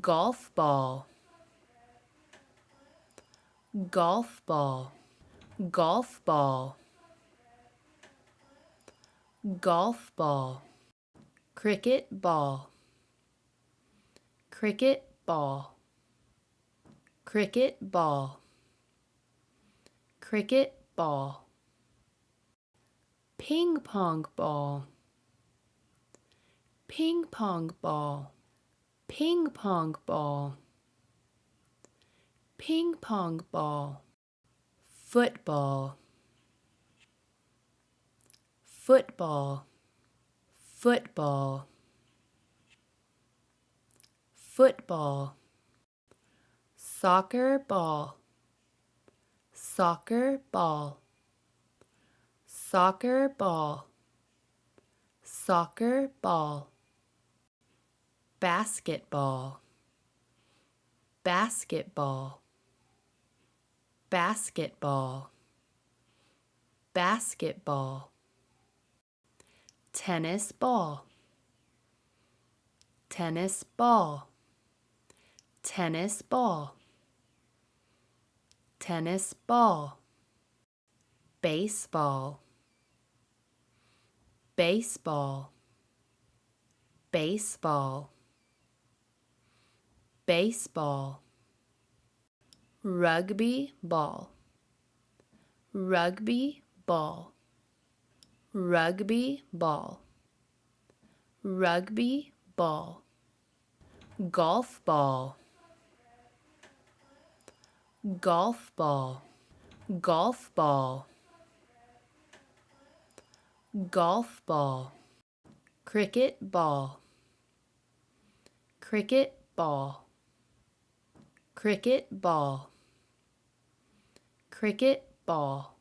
golf ball, golf ball, golf ball, golf ball, cricket ball, cricket ball, cricket ball, cricket ball, ping pong ball, ping pong ball, ping pong ball, ping pong ball, football, football, football, football, soccer ball, soccer ball, soccer ball, soccer ball, basketball, basketball, basketball, basketball, tennis ball, tennis ball, tennis ball, tennis ball, baseball, baseball, baseball, baseball, rugby ball, rugby ball, rugby ball, rugby ball, golf ball, golf ball, golf ball, golf ball, cricket ball, cricket ball, cricket ball, cricket ball,